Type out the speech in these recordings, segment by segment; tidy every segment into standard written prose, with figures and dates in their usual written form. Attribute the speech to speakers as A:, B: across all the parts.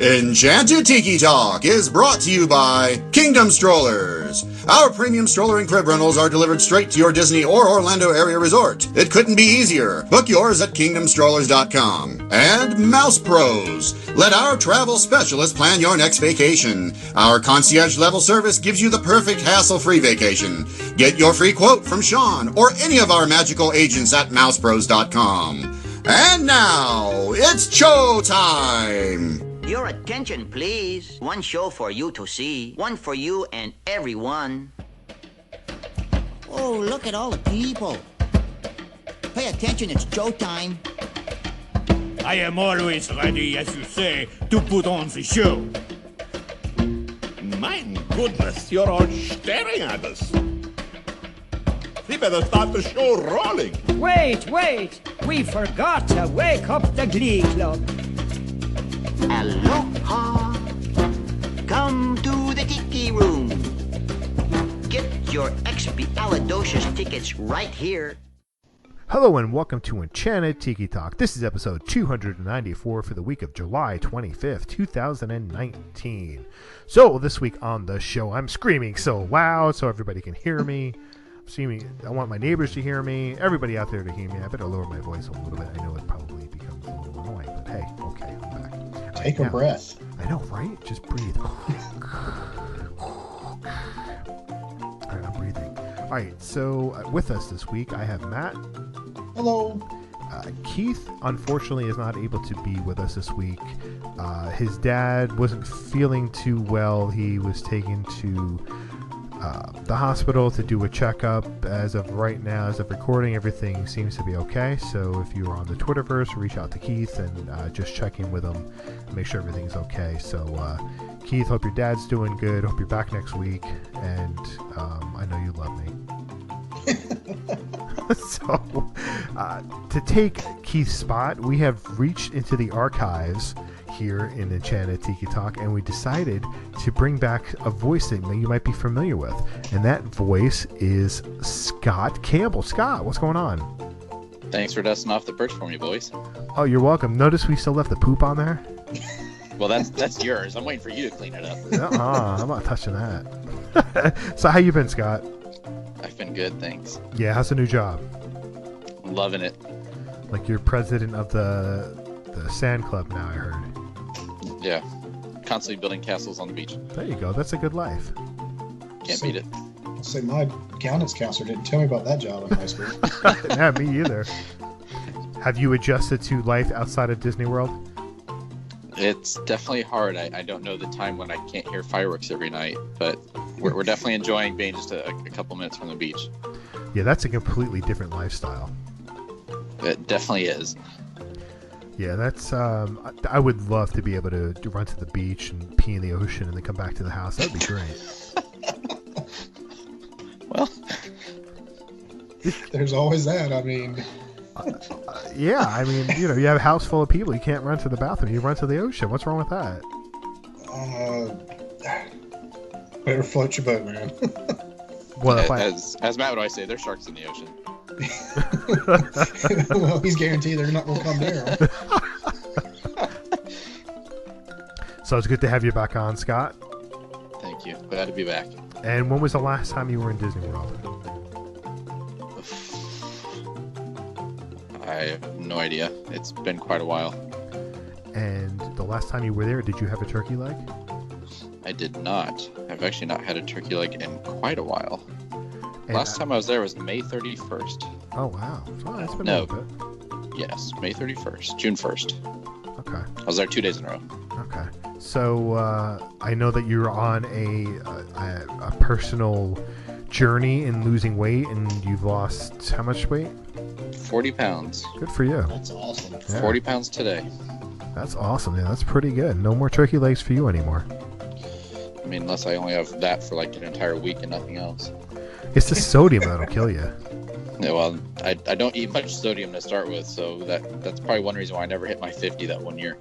A: Enchanted Tiki Talk is brought to you by Kingdom Strollers. Our premium stroller and crib rentals are delivered straight to your Disney or Orlando area resort. It couldn't be easier. Book yours at kingdomstrollers.com. And Mouse Pros. Let our travel specialist plan your next vacation. Our concierge level service gives you the perfect hassle-free vacation. Get your free quote from Sean or any of our magical agents at mousepros.com. And now, it's show time!
B: Your attention, please. One show for you to see. One for you and everyone.
C: Oh, look at all the people. Pay attention, it's show time.
D: I am always ready, as you say, to put on the show.
E: My goodness, you're all staring at us. We better start the show rolling.
F: Wait! We forgot to wake up the Glee Club.
B: Aloha. Come to the Tiki Room. Get your expialidocious tickets right here.
G: Hello and welcome to Enchanted Tiki Talk. This is episode 294 for the week of July 25th, 2019. So this week on the show, I'm screaming so loud so everybody can hear me. I want my neighbors to hear me, everybody out there to hear me. I better lower my voice a little bit. I know it probably becomes a little annoying, but hey, okay, I'm back.
H: Take a breath.
G: I know, right? Just breathe. Alright, I'm breathing. Alright, so with us this week, I have Matt.
H: Hello.
G: Keith, unfortunately, is not able to be with us this week. His dad wasn't feeling too well. He was taken to the hospital to do a checkup. As of right now, as of recording, everything seems to be okay. So if you are on the Twitterverse, reach out to Keith and just check in with him and make sure everything's okay. So Keith, hope your dad's doing good. Hope you're back next week. And I know you love me. So to take Keith's spot, we have reached into the archives here in Enchanted Tiki Talk, and we decided to bring back a voice that you might be familiar with, and that voice is Scott Campbell. Scott, what's going on?
I: Thanks for dusting off the perch for me, boys.
G: Oh, you're welcome. Notice we still left the poop on there?
I: Well, that's yours. I'm waiting for you to clean it up.
G: I'm not touching that. So how you been, Scott?
I: I've been good, thanks.
G: Yeah, how's the new job?
I: I'm loving it.
G: Like you're president of the sand club now, I heard.
I: Yeah, constantly building castles on the beach.
G: There you go. That's a good life.
I: Can't beat it.
H: I'll say my accountant's counselor didn't tell me about that job in high school.
G: Yeah, me either. Have you adjusted to life outside of Disney World?
I: It's definitely hard. I don't know the time when I can't hear fireworks every night, but we're definitely enjoying being just a couple minutes from the beach.
G: Yeah, that's a completely different lifestyle.
I: It definitely is.
G: Yeah, that's. I would love to be able to run to the beach and pee in the ocean and then come back to the house. That'd be great.
I: Well,
H: there's always that. I mean,
G: yeah. I mean, you have a house full of people. You can't run to the bathroom. You run to the ocean. What's wrong with that?
H: Better float your boat, man.
G: Well,
I: as Matt would always say, there's sharks in the ocean.
H: Well, he's guaranteed they're not going to come there.
G: So it's good to have you back on, Scott.
I: Thank you. Glad to be back.
G: And when was the last time you were in Disney World?
I: I have no idea. It's been quite a while.
G: And the last time you were there, did you have a turkey leg?
I: I did not. I've actually not had a turkey leg in quite a while. Last time I was there was May 31st.
G: Oh, wow. Oh, that's been a little bit.
I: Yes, May 31st. June 1st.
G: Okay.
I: I was there 2 days in a row.
G: Okay. So I know that you're on a personal journey in losing weight, and you've lost how much weight?
I: 40 pounds.
G: Good for you.
H: That's awesome.
G: Yeah.
I: 40 pounds today.
G: That's awesome. Yeah, that's pretty good. No more turkey legs for you anymore.
I: I mean, unless I only have that for like an entire week and nothing else.
G: It's the sodium that'll kill you.
I: Yeah, well, I don't eat much sodium to start with, so that's probably one reason why I never hit my 50 that one year.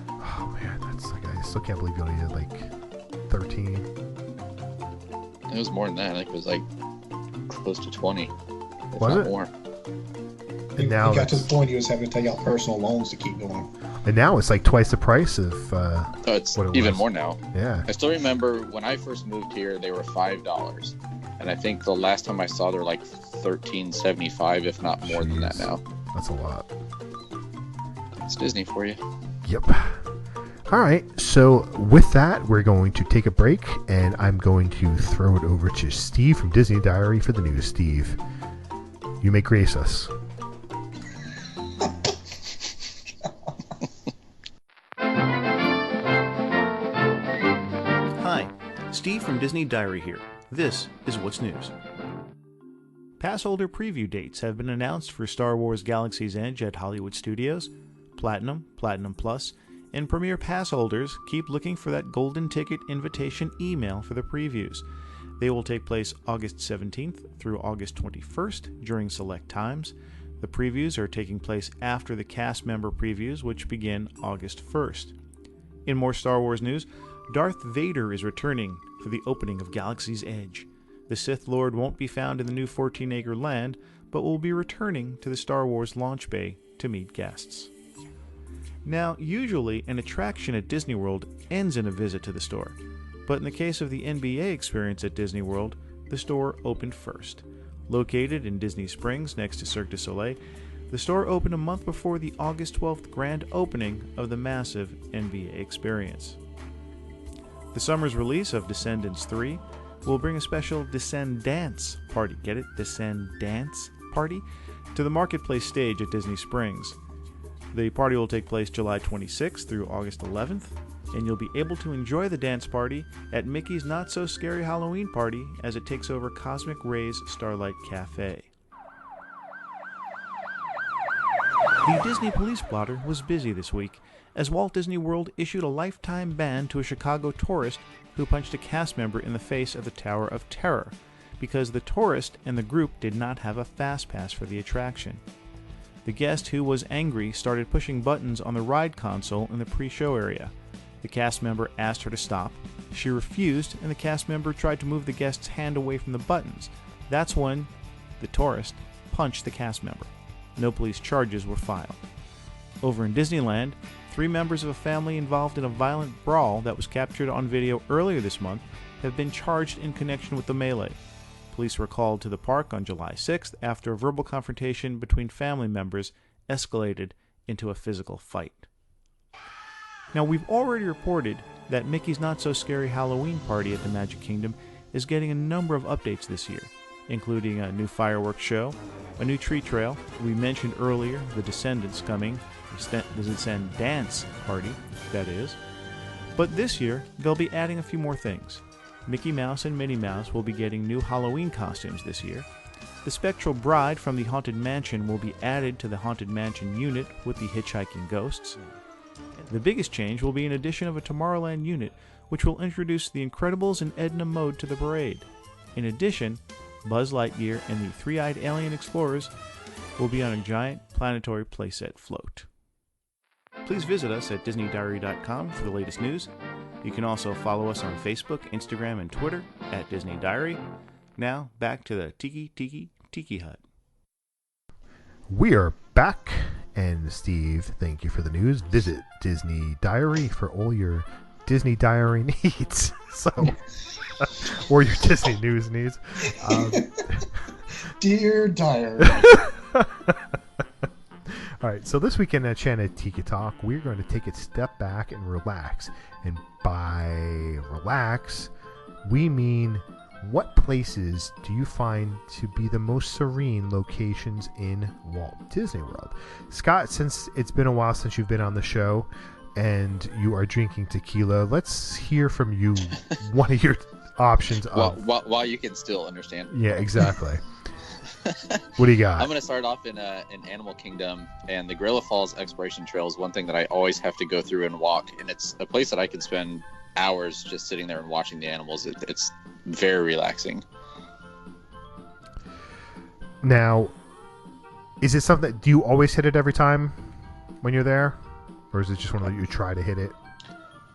G: Oh man, that's like, I still can't believe you only did like 13.
I: It was more than that. I think it was like close to 20. If
G: was
I: not
G: it?
I: More.
H: He got to the point he was having to take out personal loans to keep going.
G: And now it's like twice the price of
I: it's
G: what it
I: even
G: was.
I: more now.
G: Yeah.
I: I still remember when I first moved here, they were $5, and I think the last time I saw, they're like $13.75, if not more than that now.
G: That's a lot.
I: It's Disney for you.
G: Yep. All right. So with that, we're going to take a break, and I'm going to throw it over to Steve from Disney Diary for the news. Steve, you may grace us.
J: Hi, Steve from Disney Diary here. This is What's News. Pass holder preview dates have been announced for Star Wars Galaxy's Edge at Hollywood Studios. Platinum, Platinum Plus, and Premier Pass holders keep looking for that golden ticket invitation email for the previews. They will take place August 17th through August 21st during select times. The previews are taking place after the cast member previews, which begin August 1st. In more Star Wars news, Darth Vader is returning for the opening of Galaxy's Edge. The Sith Lord won't be found in the new 14-acre land, but will be returning to the Star Wars launch bay to meet guests. Now, usually an attraction at Disney World ends in a visit to the store, but in the case of the NBA experience at Disney World, the store opened first. Located in Disney Springs next to Cirque du Soleil, the store opened a month before the August 12th grand opening of the massive NBA experience. The summer's release of Descendants 3 will bring a special Descendants party, get it? Descendants party? To the Marketplace stage at Disney Springs. The party will take place July 26th through August 11th, and you'll be able to enjoy the dance party at Mickey's Not So Scary Halloween Party as it takes over Cosmic Ray's Starlight Cafe. The Disney police blotter was busy this week as Walt Disney World issued a lifetime ban to a Chicago tourist who punched a cast member in the face at the Tower of Terror because the tourist and the group did not have a fast pass for the attraction. The guest, who was angry, started pushing buttons on the ride console in the pre-show area. The cast member asked her to stop. She refused, and the cast member tried to move the guest's hand away from the buttons. That's when the tourist punched the cast member. No police charges were filed. Over in Disneyland, 3 members of a family involved in a violent brawl that was captured on video earlier this month have been charged in connection with the melee. Police were called to the park on July 6th after a verbal confrontation between family members escalated into a physical fight. Now, we've already reported that Mickey's Not So Scary Halloween Party at the Magic Kingdom is getting a number of updates this year, including a new fireworks show, a new tree trail. We mentioned earlier the Descendants coming, the Descendants party, that is. But this year, they'll be adding a few more things. Mickey Mouse and Minnie Mouse will be getting new Halloween costumes this year. The Spectral Bride from the Haunted Mansion will be added to the Haunted Mansion unit with the hitchhiking ghosts. The biggest change will be an addition of a Tomorrowland unit, which will introduce the Incredibles and Edna Mode to the parade. In addition, Buzz Lightyear and the Three-Eyed Alien Explorers will be on a giant planetary playset float. Please visit us at DisneyDiary.com for the latest news. You can also follow us on Facebook, Instagram, and Twitter at Disney Diary. Now, back to the Tiki Hut.
G: We are back, and Steve, thank you for the news. Visit Disney Diary for all your Disney Diary needs. Or your Disney news needs.
H: Dear Diary.
G: All right, so this weekend at Channel Tiki Talk, we're going to take a step back and relax. And by relax, we mean what places do you find to be the most serene locations in Walt Disney World? Scott, since it's been a while since you've been on the show and you are drinking tequila, let's hear from you one of your options.
I: While you can still understand.
G: Yeah, exactly. What do you got?
I: I'm going to start off in Animal Kingdom, and the Gorilla Falls Exploration Trail is one thing that I always have to go through and walk, and it's a place that I can spend hours just sitting there and watching the animals. It's very relaxing. Now,
G: is it something that, do you always hit it every time when you're there, or is it just one that you try to hit it?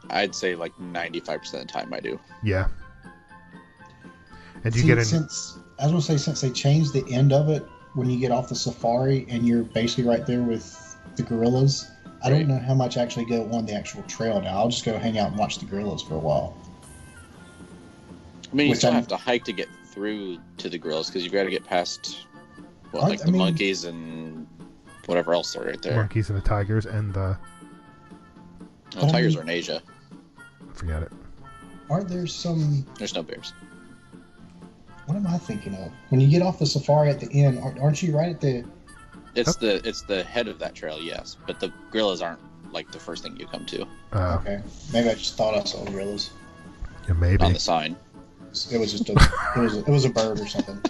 I: I'd say like 95% of the time I do.
G: Yeah. And do you get in?
H: I was going to say, since they changed the end of it when you get off the safari and you're basically right there with the gorillas, I don't know how much I actually go on the actual trail now. I'll just go hang out and watch the gorillas for a while.
I: I mean, you still have to hike to get through to the gorillas because you've got to get past, monkeys and whatever else are right there.
G: Monkeys and the tigers and the...
I: No, tigers are in Asia.
G: Forget it.
H: Aren't there some...
I: There's no bears.
H: What am I thinking of? When you get off the safari at the end, aren't you right at the...
I: It's the head of that trail, yes. But the gorillas aren't, like, the first thing you come to.
H: Okay. Maybe I just thought I saw gorillas.
G: Yeah, maybe.
I: On the sign.
H: It was just it was a bird or something.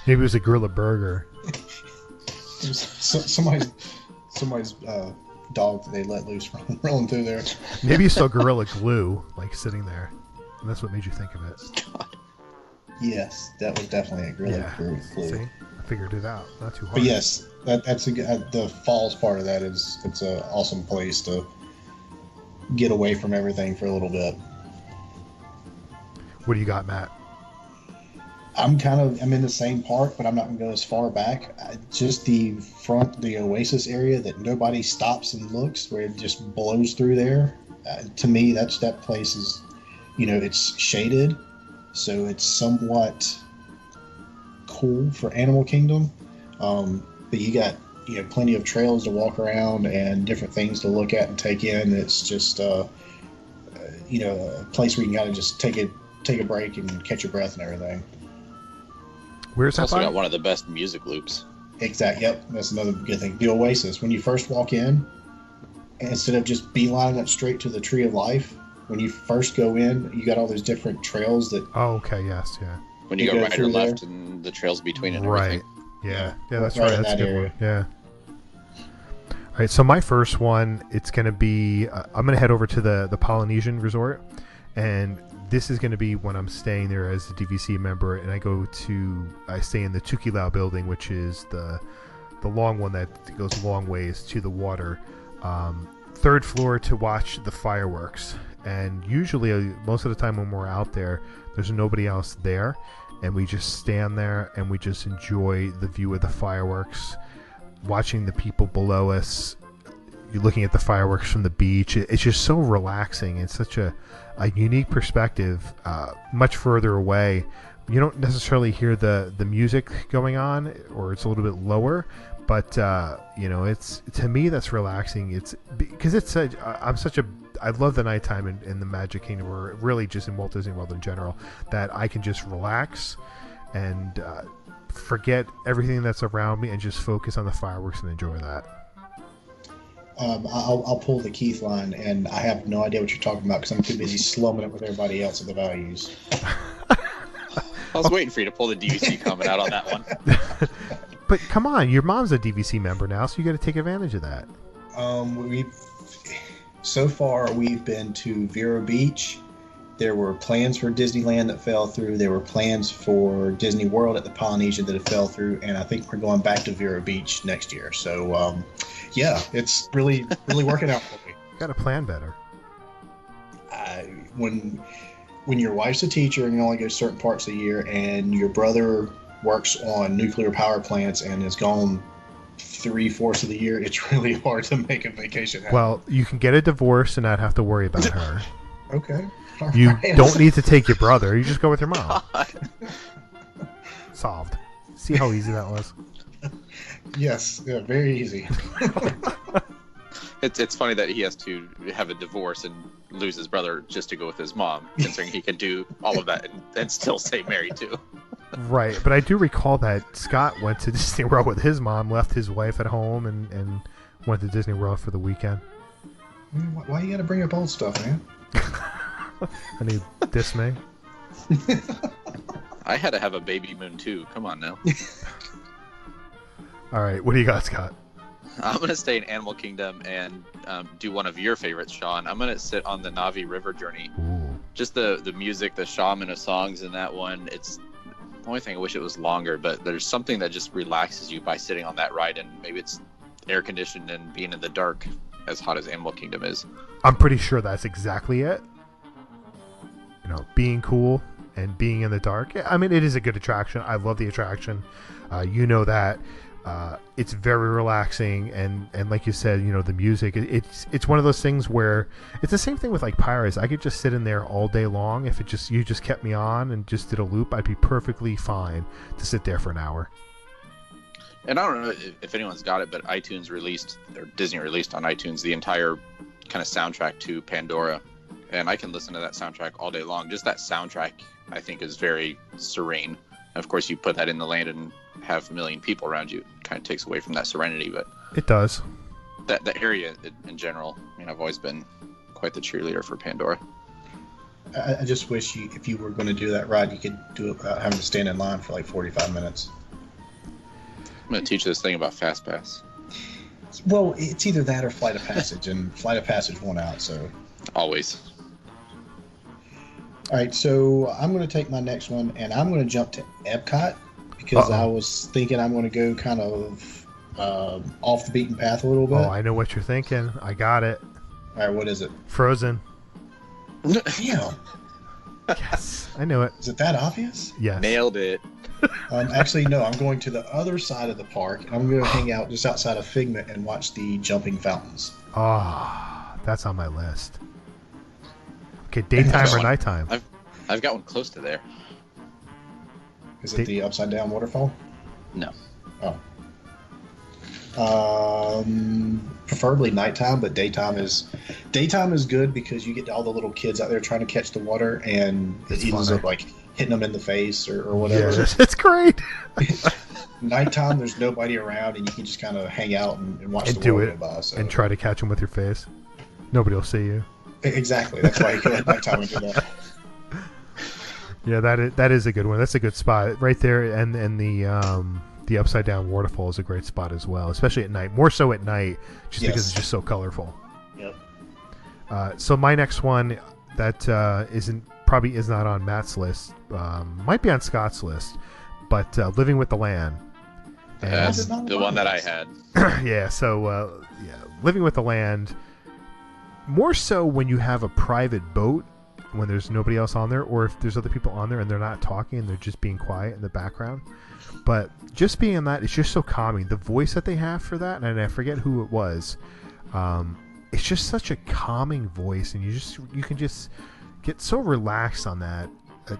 G: Maybe it was a gorilla burger.
H: It was somebody's dog that they let loose rolling through there.
G: Maybe you saw gorilla glue, like, sitting there. And that's what made you think of it.
I: God.
H: Yes, that was definitely a gorilla glue.
G: See? I figured it out. Not too hard.
H: But yes, that's the falls part of that it's an awesome place to get away from everything for a little bit.
G: What do you got, Matt?
H: I'm in the same park, but I'm not going to go as far back. Just the Oasis area that nobody stops and looks, where it just blows through there. To me, that place is, it's shaded, so it's somewhat cool for Animal Kingdom. But you got plenty of trails to walk around and different things to look at and take in. It's just a place where you can kind of just take a break and catch your breath and everything.
G: Where's that?
I: It's also got one of the best music loops.
H: Exactly. Yep. That's another good thing. The Oasis. When you first walk in, instead of just beelining it straight to the Tree of Life, when you first go in, you got all those different trails that.
G: Oh, okay. Yes. Yeah.
I: When you go right or left, and the trails between and everything.
G: Right. Yeah. Yeah. That's
H: right.
G: That's a good
H: area.
G: one. Yeah. All right. So my first one, it's going to be. I'm going to head over to the Polynesian Resort, and this is going to be when I'm staying there as a DVC member, and I stay in the Tukilau building, which is the long one that goes a long ways to the water. Third floor to watch the fireworks. And usually, most of the time when we're out there, there's nobody else there, and we just stand there and we just enjoy the view of the fireworks, watching the people below us. You're looking at the fireworks from the beach. It's just so relaxing. It's such a unique perspective. Much further away, you don't necessarily hear the music going on, or it's a little bit lower. But it's, to me, that's relaxing. It's because I love the nighttime in the Magic Kingdom, or really just in Walt Disney World in general, that I can just relax and forget everything that's around me and just focus on the fireworks and enjoy that.
H: I'll pull the Keith line, and I have no idea what you're talking about because I'm too busy slumming it with everybody else at the values.
I: I was waiting for you to pull the DVC comment out on that one.
G: But come on, your mom's a DVC member now, so you got to take advantage of that.
H: So far, we've been to Vero Beach. There were plans for Disneyland that fell through. There were plans for Disney World at the Polynesian that fell through, and I think we're going back to Vero Beach next year. So, it's really working out for me.
G: Got to plan better.
H: When your wife's a teacher and you only go certain parts of the year, and your brother works on nuclear power plants and is gone 3/4 of the year, it's really hard to make a vacation happen.
G: Well, you can get a divorce and not have to worry about her.
H: Okay.
G: You don't need to take your brother. You just go with your mom. Solved. See how easy that was?
H: Yes. Yeah, very easy.
I: It's funny that he has to have a divorce and lose his brother just to go with his mom, considering he can do all of that and still stay married too.
G: Right, but I do recall that Scott went to Disney World with his mom, left his wife at home, and went to Disney World for the weekend.
H: Why you gotta bring up old stuff, man?
G: I need dismay.
I: I had to have a baby moon too. Come on now.
G: All right, what do you got, Scott?
I: I'm going to stay in Animal Kingdom and do one of your favorites, Sean. I'm going to sit on the Na'vi River journey.
G: Ooh. Just
I: the music, the shaman of songs in that one. It's the only thing I wish it was longer, but there's something that just relaxes you by sitting on that ride, and maybe it's air conditioned and being in the dark, as hot as Animal Kingdom is.
G: I'm pretty sure that's exactly it. Being cool and being in the dark. I mean, it is a good attraction. I love the attraction. You know that. It's very relaxing, and like you said, the music. It's one of those things where it's the same thing with like Pirates. I could just sit in there all day long. If you just kept me on and just did a loop, I'd be perfectly fine to sit there for an hour.
I: And I don't know if anyone's got it, but iTunes released, or Disney released on iTunes, the entire kind of soundtrack to Pandora. And I can listen to that soundtrack all day long. Just that soundtrack, I think, is very serene. Of course, you put that in the land and have a million people around you. It kind of takes away from that serenity, but
G: it does.
I: That area in general, I've always been quite the cheerleader for Pandora.
H: I just wish if you were going to do that ride, you could do it without having to stand in line for like 45 minutes.
I: I'm going to teach you this thing about Fast Pass.
H: Well, it's either that or Flight of Passage, and Flight of Passage won out, so...
I: Always.
H: All right, so I'm going to take my next one, and I'm going to jump to Epcot, because I was thinking I'm going to go kind of off the beaten path a little bit.
G: Oh, I know what you're thinking. I got it.
H: All right, what is it?
G: Frozen.
H: Damn.
G: Yes, I knew it.
H: Is it that obvious?
G: Yes.
I: Nailed it.
H: Actually, no. I'm going to the other side of the park, and I'm going to hang out just outside of Figment and watch the jumping fountains.
G: Oh, that's on my list. Okay, daytime or nighttime?
I: I've got one close to there.
H: Is it the upside down waterfall?
I: No.
H: Oh. Preferably nighttime, but daytime is good because you get all the little kids out there trying to catch the water, and it ends up like hitting them in the face or whatever.
G: Yeah, it's great.
H: Nighttime, there's nobody around, and you can just kind of hang out and watch the
G: do
H: world
G: it
H: go by. So.
G: And try to catch them with your face. Nobody will see you.
H: Exactly. That's why you go at nighttime and do that.
G: Yeah, that is a good one. That's a good spot right there, and the upside down waterfall is a great spot as well, especially at night. More so at night, just because it's just so colorful.
H: Yep.
G: So my next one that probably is not on Matt's list, might be on Scott's list, but Living with the Land.
I: That's the one that I had.
G: Yeah. So Living with the Land. More so when you have a private boat, when there's nobody else on there, or if there's other people on there and they're not talking and they're just being quiet in the background. But just being in that, it's just so calming. The voice that they have for that, and I forget who it was, it's just such a calming voice, and you can just get so relaxed on that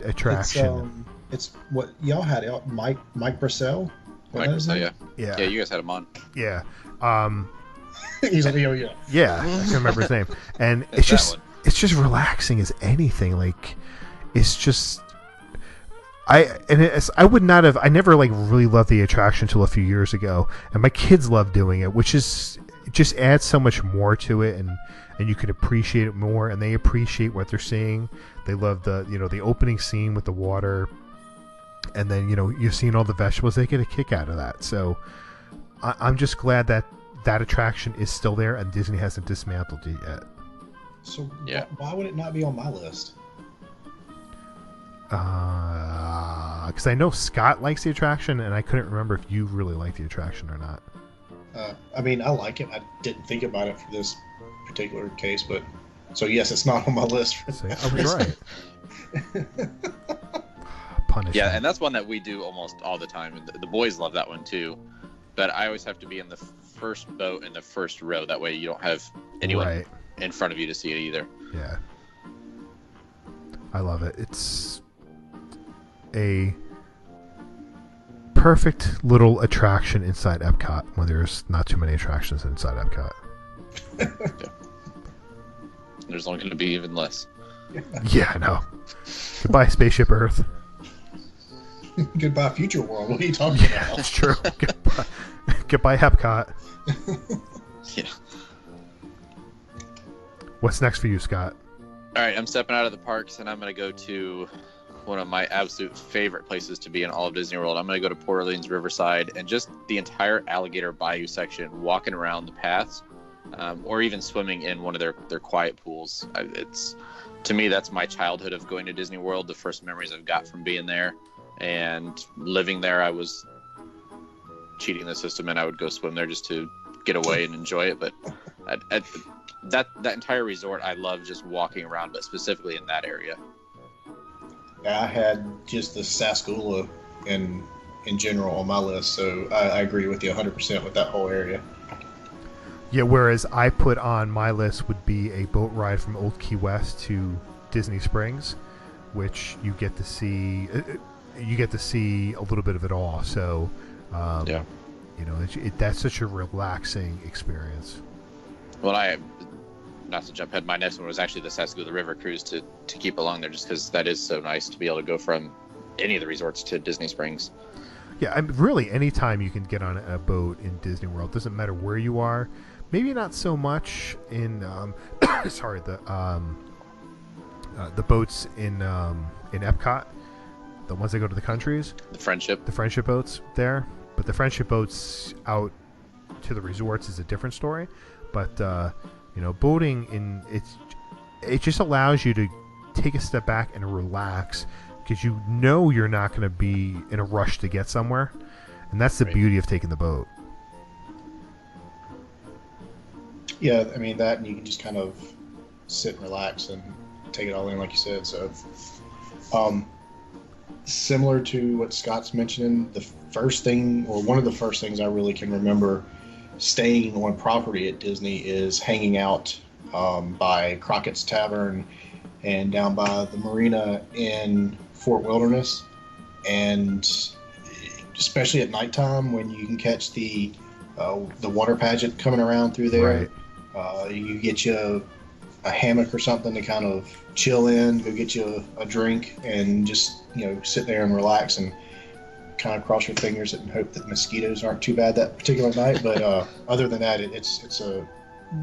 G: attraction.
H: It's what y'all had, Mike Brissell.
I: Mike Brissell,
G: yeah.
I: Yeah, you guys had him on.
G: Yeah.
H: He's like, oh yeah.
G: Yeah, I can't remember his name. And it's just relaxing as anything. Like, it's just I never like really loved the attraction until a few years ago, and my kids love doing it, which is it just adds so much more to it, and you can appreciate it more, and they appreciate what they're seeing. They love the opening scene with the water, and then you're seeing all the vegetables. They get a kick out of that. So I'm just glad that attraction is still there, and Disney hasn't dismantled it yet.
H: So why would it not be on my list?
G: Because I know Scott likes the attraction, and I couldn't remember if you really like the attraction or not.
H: I mean, I like it. I didn't think about it for this particular case, but so yes, it's not on my list.
G: I was right. Punishment.
I: Yeah, and that's one that we do almost all the time. The boys love that one too. But I always have to be in the first boat in the first row. That way you don't have anyone in front of you to see it either.
G: Yeah. I love it. It's a perfect little attraction inside Epcot when there's not too many attractions inside Epcot.
I: Yeah. There's only going to be even less.
G: Yeah, I know. Goodbye, Spaceship Earth.
H: Goodbye, Future World. What are you talking about?
G: That's true. Goodbye, Epcot.
I: Yeah.
G: What's next for you, Scott?
I: All right, I'm stepping out of the parks, and I'm going to go to one of my absolute favorite places to be in all of Disney World. I'm going to go to Port Orleans Riverside, and just the entire Alligator Bayou section, walking around the paths, or even swimming in one of their quiet pools. To me, that's my childhood of going to Disney World, the first memories I've got from being there. And living there, I was cheating the system, and I would go swim there just to get away and enjoy it. But that entire resort, I love just walking around, but specifically in that area.
H: I had just the Sarsaparilla and in general on my list. So I agree with you 100% with that whole area.
G: Yeah, whereas I put on my list would be a boat ride from Old Key West to Disney Springs, which you get to see. You get to see a little bit of it all. So,
I: Yeah.
G: you know, that's such a relaxing experience.
I: Well, not to jump ahead, my next one was actually the Sassagoula River cruise to keep along there, just because that is so nice to be able to go from any of the resorts to Disney Springs.
G: Yeah, really, anytime you can get on a boat in Disney World, doesn't matter where you are. Maybe not so much in sorry, the boats in Epcot, the ones that go to the countries,
I: the friendship
G: boats there. But the friendship boats out to the resorts is a different story. But you know, boating it just allows you to take a step back and relax, because you know you're not going to be in a rush to get somewhere, and that's the beauty of taking the boat.
H: Yeah, I mean that, and you can just kind of sit and relax and take it all in, like you said. So, similar to what Scott's mentioning, the first thing, or one of the first things I really can remember staying on property at Disney is hanging out by Crockett's Tavern and down by the marina in Fort Wilderness, and especially at nighttime when you can catch the water pageant coming around through there.
G: Right.
H: You get you a hammock or something to kind of chill in, go get you a drink, and just, you know, sit there and relax and kind of cross your fingers and hope that mosquitoes aren't too bad that particular night. But other than that, it's a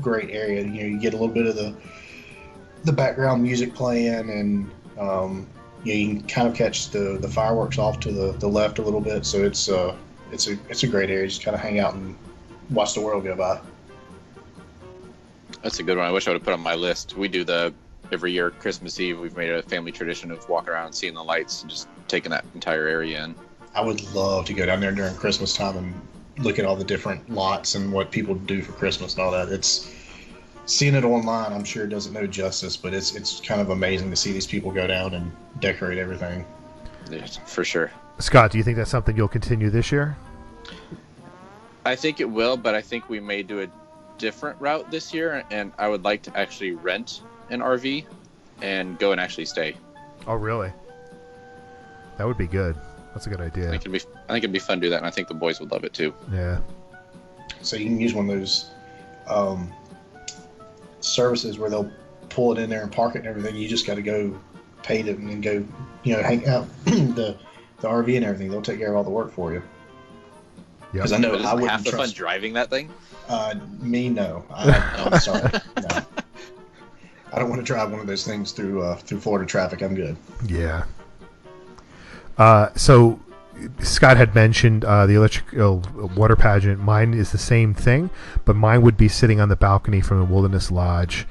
H: great area. You know, you get a little bit of the background music playing, and you can kind of catch the fireworks off to the left a little bit. So it's a great area. Just kind of hang out and watch the world go by.
I: That's a good one. I wish I would have put on my list. We do every year Christmas Eve. We've made a family tradition of walking around, seeing the lights, and just taking that entire area in.
H: I would love to go down there during Christmas time and look at all the different lots and what people do for Christmas and all that. It's seeing it online, I'm sure, doesn't know justice, but it's kind of amazing to see these people go down and decorate everything.
I: Yes, for sure.
G: Scott, do you think that's something you'll continue this year?
I: I think it will, but I think we may do a different route this year, and I would like to actually rent an RV and go and actually stay.
G: Oh, really? That would be good. That's a good idea.
I: I think it'd be fun to do that, and I think the boys would love it too.
G: Yeah.
H: So you can use one of those services where they'll pull it in there and park it and everything. You just got to go pay them and then go, you know, hang out the RV and everything. They'll take care of all the work for you. Because I know I wouldn't
I: half the
H: trust
I: fun driving that thing.
H: Me, no. I'm sorry. No. I don't want to drive one of those things through Florida traffic. I'm good.
G: Yeah. So Scott had mentioned the electric water pageant. Mine is the same thing, but mine would be sitting on the balcony from the Wilderness Lodge,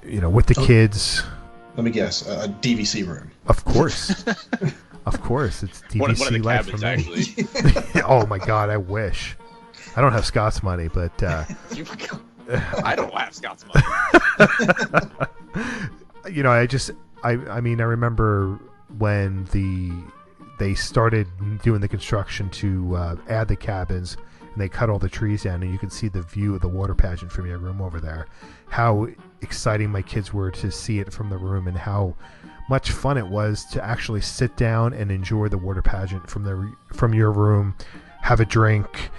G: you know, with the kids.
H: Let me guess, a DVC room.
G: Of course. Of course, it's DVC
I: one of the
G: life for
I: cabins,
G: me.
I: actually.
G: Oh my God, I wish. I don't have Scott's money, but
I: I don't have Scott's money.
G: You know, I mean, I remember when they started doing the construction to add the cabins, and they cut all the trees down, and you could see the view of the water pageant from your room over there. How exciting my kids were to see it from the room, and how much fun it was to actually sit down and enjoy the water pageant from your room, have a drink,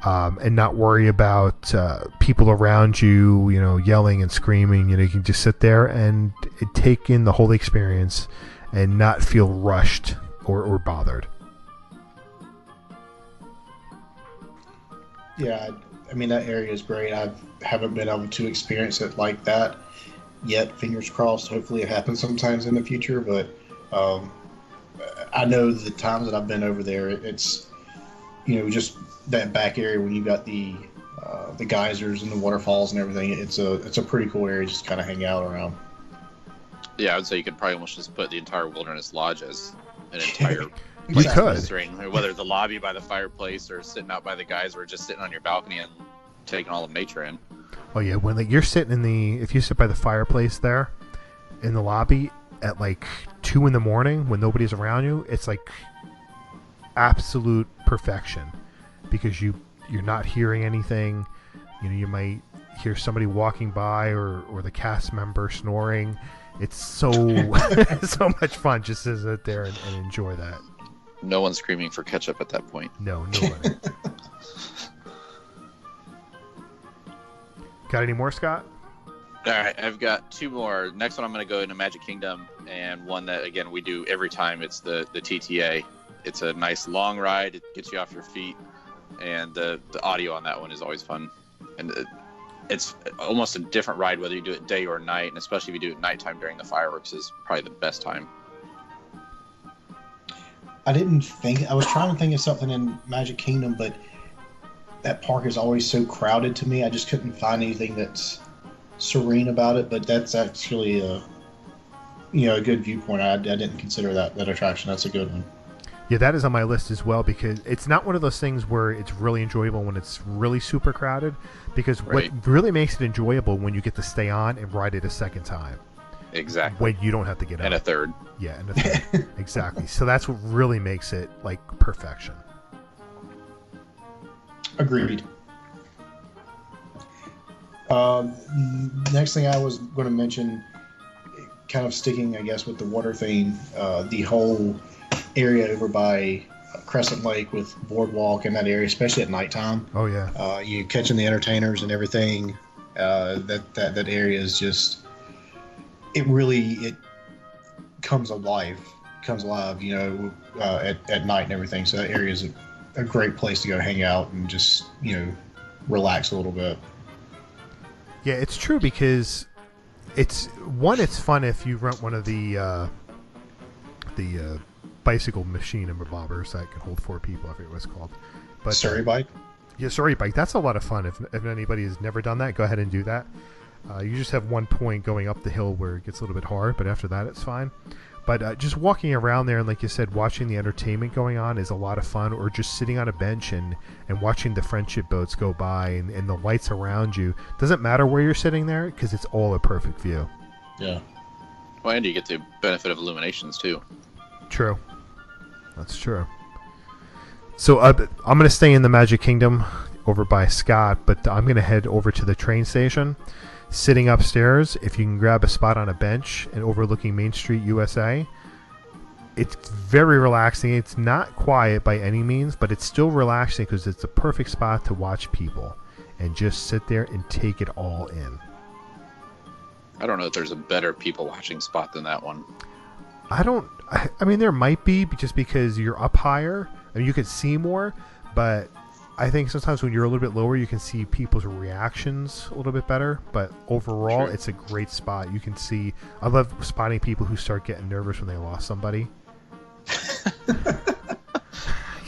G: and not worry about people around you, you know, yelling and screaming. You know, you can just sit there and take in the whole experience and not feel rushed or bothered.
H: Yeah, I mean, that area is great. I haven't been able to experience it like that yet. Fingers crossed. Hopefully it happens sometimes in the future. But I know the times that I've been over there, it's, you know, just that back area when you got the geysers and the waterfalls and everything. It's a pretty cool area just kind of hang out around.
I: Yeah, I would say you could probably almost just put the entire Wilderness Lodge as an entire
G: You could.
I: whether the lobby by the fireplace or sitting out by the guys or just sitting on your balcony and taking all of nature in.
G: Oh yeah, when you're sitting if you sit by the fireplace there in the lobby at like 2 a.m. when nobody's around you, it's like absolute perfection because you're not hearing anything. You might hear somebody walking by or the cast member snoring. It's so so much fun just to sit there and enjoy that.
I: No one's screaming for ketchup at that point.
G: No one. Got any more, Scott?
I: All right, I've got 2 more. Next one, I'm going to go into Magic Kingdom, and one that, again, we do every time. It's the TTA. It's a nice long ride. It gets you off your feet, and the audio on that one is always fun. And it's almost a different ride whether you do it day or night, and especially if you do it nighttime during the fireworks is probably the best time.
H: I was trying to think of something in Magic Kingdom, but that park is always so crowded to me. I just couldn't find anything that's serene about it, but that's actually a good viewpoint. I didn't consider that attraction. That's a good one.
G: Yeah, that is on my list as well because it's not one of those things where it's really enjoyable when it's really super crowded, because
I: Right.
G: what really makes it enjoyable when you get to stay on and ride it a second time.
I: Exactly.
G: When you don't have to get
I: And
G: out.
I: a third.
G: Yeah, and a third. Exactly. So that's what really makes it like perfection.
H: Agreed. Next thing I was going to mention, kind of sticking, I guess, with the water theme, the whole area over by Crescent Lake with Boardwalk in that area, especially at nighttime.
G: Oh yeah.
H: You catching the entertainers and everything. That area is just, it comes alive, at night and everything. So that area is a great place to go hang out and just relax a little bit.
G: Yeah, it's true because it's fun if you rent one of the bicycle machine and bobbers that can hold 4 people. I forget what it's called. But
H: Surrey bike.
G: Yeah, Surrey bike. That's a lot of fun. If anybody has never done that, go ahead and do that. You just have one point going up the hill where it gets a little bit hard, but after that, it's fine. But just walking around there and, like you said, watching the entertainment going on is a lot of fun, or just sitting on a bench and watching the friendship boats go by and the lights around you. Doesn't matter where you're sitting there because it's all a perfect view.
H: Yeah.
I: Well, and you get the benefit of illuminations, too.
G: True. That's true. So I'm going to stay in the Magic Kingdom over by Scott, but I'm going to head over to the train station. Sitting upstairs, if you can grab a spot on a bench and overlooking Main Street, USA, it's very relaxing. It's not quiet by any means, but it's still relaxing because it's a perfect spot to watch people and just sit there and take it all in.
I: I don't know if there's a better people watching spot than that one.
G: I mean, there might be just because you're up higher. I mean, you can see more, but I think sometimes when you're a little bit lower, you can see people's reactions a little bit better. But overall, It's a great spot. You can see. I love spotting people who start getting nervous when they lost somebody.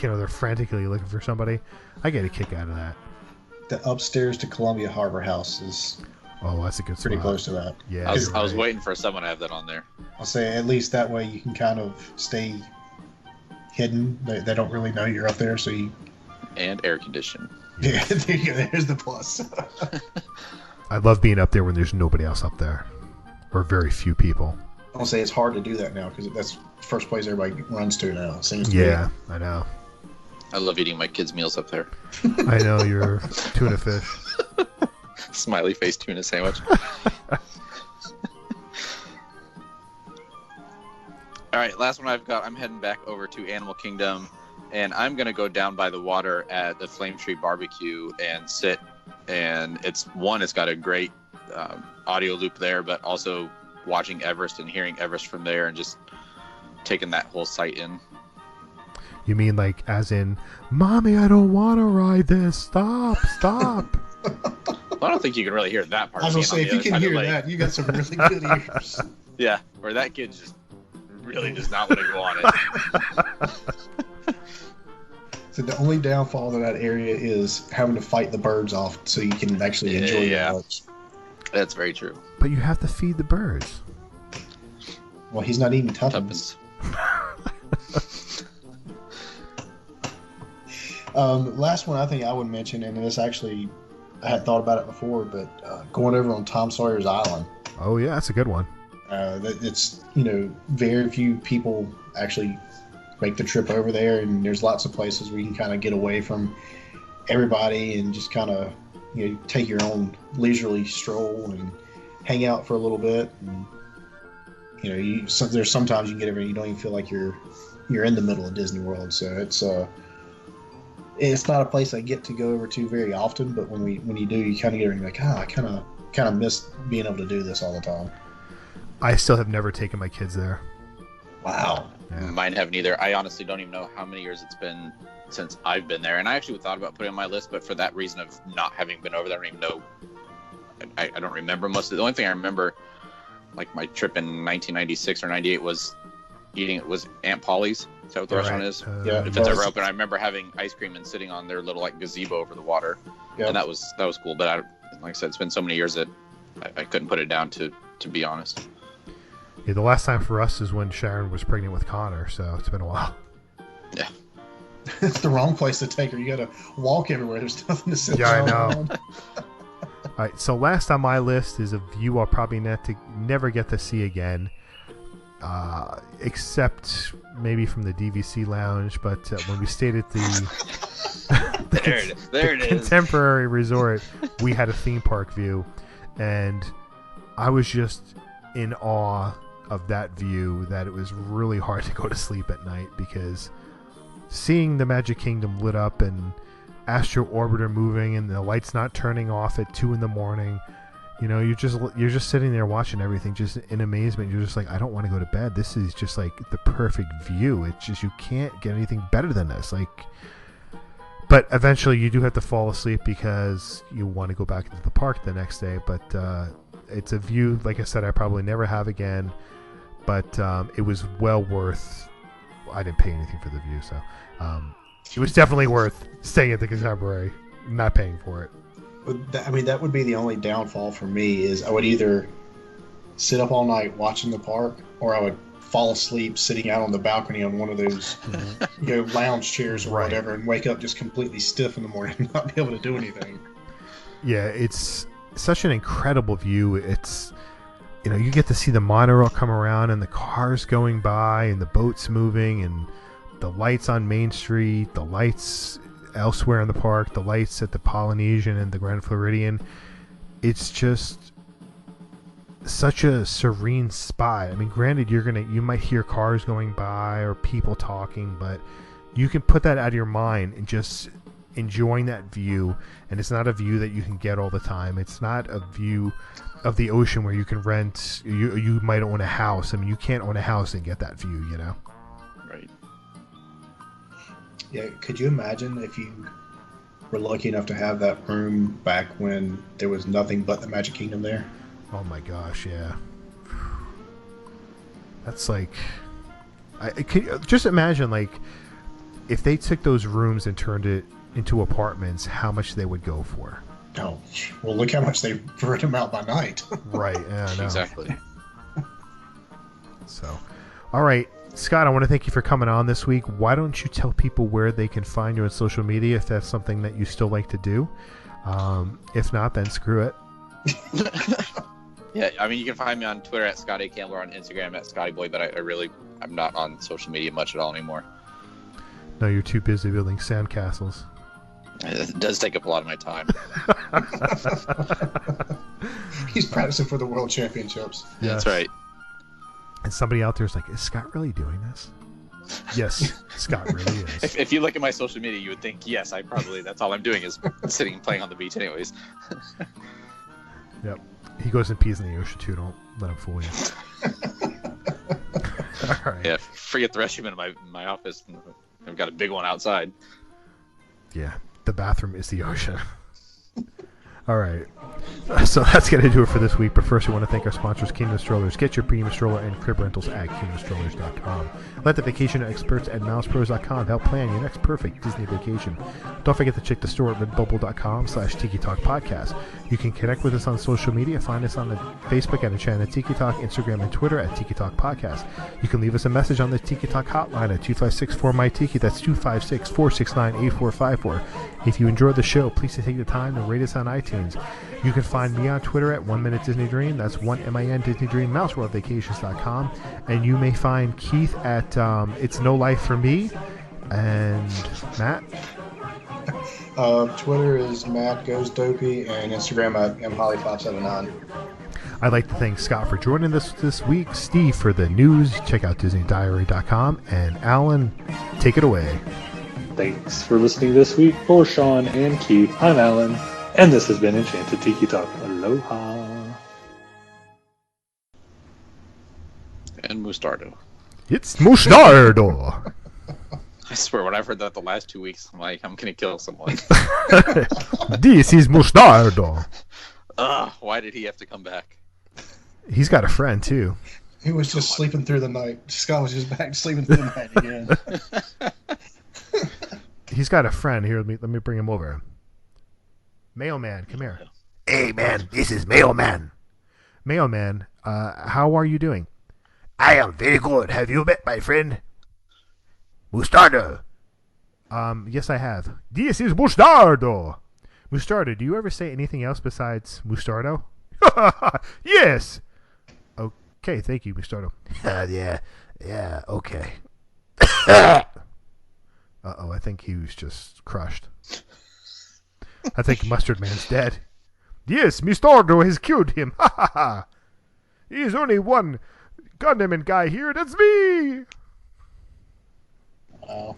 G: They're frantically looking for somebody. I get a kick out of that.
H: The upstairs to Columbia Harbor House is
G: that's a good spot.
H: pretty close to that.
G: Yeah,
I: I was waiting for someone to have that on there.
H: I'll say at least that way you can kind of stay hidden. They don't really know you're up there, so you.
I: And air conditioning.
H: Yeah, there you go. There's the plus.
G: I love being up there when there's nobody else up there, or very few people.
H: I'll say it's hard to do that now because that's the first place everybody runs to now.
G: Yeah, I know.
I: I love eating my kids' meals up there.
G: I know, you're tuna fish.
I: Smiley face tuna sandwich. All right, last one I've got. I'm heading back over to Animal Kingdom, and I'm going to go down by the water at the Flame Tree Barbecue and sit. And it's got a great audio loop there, but also watching Everest and hearing Everest from there and just taking that whole site in.
G: You mean like as in, Mommy, I don't want to ride this. Stop.
I: Well, I don't think you can really hear that part.
H: I was going to say, if you can hear that, you got some really good ears.
I: Yeah, where that kid just really does not want to go on it.
H: So the only downfall to that area is having to fight the birds off so you can actually enjoy the lunch.
I: That's very true.
G: But you have to feed the birds.
H: Well, he's not eating tuppence. Last one I think I would mention, and this actually, I had thought about it before, but going over on Tom Sawyer's Island.
G: Oh, yeah, that's a good one.
H: It's, very few people actually make the trip over there, and there's lots of places where you can kind of get away from everybody and just kind of take your own leisurely stroll and hang out for a little bit. And there's sometimes you can get over and you don't even feel like you're in the middle of Disney World. So it's not a place I get to go over to very often, but when you do, you kind of get over and you're like, I kind of miss being able to do this all the time.
G: I still have never taken my kids there.
H: Wow.
G: Yeah.
I: Mine haven't either. I honestly don't even know how many years it's been since I've been there, and I actually thought about putting it on my list, but for that reason of not having been over there, I don't even know. I don't remember most of it. The only thing I remember, like my trip in 1996 or 98, was Aunt Polly's. Is that what the restaurant is?
H: Yeah.
I: If it's ever open, I remember having ice cream and sitting on their little like gazebo over the water, and that was cool. But like I said, it's been so many years that I couldn't put it down to be honest.
G: Yeah, the last time for us is when Sharon was pregnant with Connor, so it's been a while.
I: Yeah.
H: It's the wrong place to take her. You got to walk everywhere. There's nothing to sit
G: down. Yeah, I know.
H: on.
G: All right, so last on my list is a view I'll probably never get to see again, except maybe from the DVC lounge. But when we stayed at the Contemporary Resort, we had a theme park view, and I was just in awe of that view that it was really hard to go to sleep at night, because seeing the Magic Kingdom lit up and Astro Orbiter moving and the lights not turning off at 2 a.m, you're just sitting there watching everything just in amazement. You're just like, I don't want to go to bed. This is just like the perfect view. It's just, you can't get anything better than this. But eventually you do have to fall asleep because you want to go back into the park the next day. But it's a view, like I said, I probably never have again. But it was well worth. I didn't pay anything for the view, so it was definitely worth staying at the Contemporary, not paying for it.
H: That would be the only downfall for me, is I would either sit up all night watching the park, or I would fall asleep sitting out on the balcony on one of those lounge chairs or whatever, and wake up just completely stiff in the morning and not be able to do anything.
G: Yeah, it's such an incredible view. It's, you get to see the monorail come around and the cars going by and the boats moving and the lights on Main Street, the lights elsewhere in the park, the lights at the Polynesian and the Grand Floridian. It's just such a serene spot. I mean, granted, you might hear cars going by or people talking, but you can put that out of your mind and just enjoying that view. And it's not a view that you can get all the time. It's not a view of the ocean where you can rent. You might own a house. I mean, you can't own a house and get that view,
I: Right.
H: Yeah, could you imagine if you were lucky enough to have that room back when there was nothing but the Magic Kingdom there?
G: Oh my gosh, yeah. That's like, just imagine, like, if they took those rooms and turned it into apartments, how much they would go for.
H: Oh, well, look how much they rent them out by night.
G: Right, yeah, I know.
I: Exactly.
G: So, all right, Scott, I want to thank you for coming on this week. Why don't you tell people where they can find you on social media, if that's something that you still like to do? If not, then screw it.
I: Yeah, I mean, you can find me on Twitter at Scotty Campbell, or on Instagram at ScottyBoy, but I'm not on social media much at all anymore.
G: No, you're too busy building sandcastles.
I: It does take up a lot of my time.
H: He's practicing for the World Championships.
G: Yes.
I: That's right.
G: And somebody out there is like, is Scott really doing this? Yes, Scott really is.
I: If you look at my social media, you would think, yes, that's all I'm doing is sitting and playing on the beach anyways.
G: Yep. He goes and pees in the ocean too. Don't let him fool you. All right.
I: Yeah, forget the restroom in my office. I've got a big one outside.
G: Yeah, the bathroom is the ocean. All right. So that's going to do it for this week. But first, we want to thank our sponsors, Kingdom Strollers. Get your premium stroller and crib rentals at kingdomstrollers.com. Let the vacation experts at milespros.com help plan your next perfect Disney vacation. Don't forget to check the store at redbubble.com/Tiki Talk Podcast. You can connect with us on social media. Find us on the Facebook at the channel Tiki Talk, Instagram, and Twitter at Tiki Talk Podcast. You can leave us a message on the Tiki Talk hotline at 256-4MY-TIKI. That's 256-469-8454. If you enjoyed the show, please take the time to rate us on iTunes. You can find me on Twitter at 1 Minute Disney Dream. That's 1MIN Disney Dream, MouseWorldVacations.com. And you may find Keith at It's No Life for Me. And Matt?
H: Twitter is Matt Goes Dopey, and Instagram at mholly579.
G: I'd like to thank Scott for joining us this week, Steve for the news. Check out DisneyDiary.com, and Alan, take it away.
K: Thanks for listening this week. For Sean and Keith, I'm Alan, and this has been Enchanted Tiki Talk. Aloha.
I: And Mustardo.
G: It's Mustardo.
I: I swear, when I've heard that the last 2 weeks, I'm like, I'm gonna kill someone.
G: This is Mustardo.
I: Why did he have to come back?
G: He's got a friend, too.
H: He was just sleeping through the night. Scott was just back sleeping through the night again.
G: He's got a friend. Here, let me bring him over. Mailman, come here.
L: Hey, man, this is Mailman.
G: Mailman, how are you doing?
L: I am very good. Have you met my friend? Mustardo.
G: Yes, I have. This is Mustardo. Mustardo, do you ever say anything else besides Mustardo? Yes. Okay, thank you, Mustardo.
L: Yeah, okay.
G: Uh-oh, I think he was just crushed. I think Mustard Man's dead. Yes, Mustardo has killed him. Ha ha ha. He is only one condiment guy here. That's me.
H: Wow.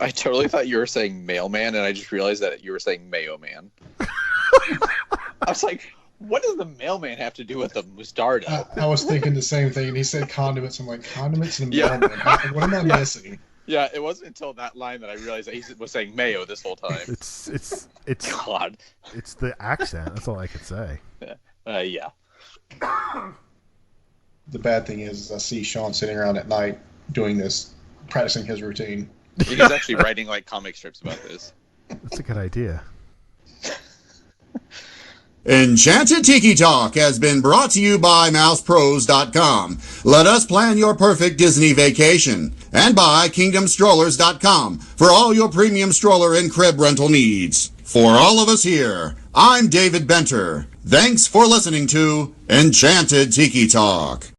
I: I totally thought you were saying mailman, and I just realized that you were saying mayo man. I was like, what does the mailman have to do with the Mustardo?
H: I was thinking the same thing, and he said condiments. I'm like, condiments and mailman. What am I missing?
I: Yeah, it wasn't until that line that I realized that he was saying mayo this whole time.
G: It's
I: God.
G: It's the accent. That's all I could say.
I: Yeah.
H: The bad thing is I see Sean sitting around at night doing this, practicing his routine.
I: He's actually writing like comic strips about this.
G: That's a good idea.
A: Enchanted Tiki Talk has been brought to you by MousePros.com. Let us plan your perfect Disney vacation. And by KingdomStrollers.com for all your premium stroller and crib rental needs. For all of us here, I'm David Benter. Thanks for listening to Enchanted Tiki Talk.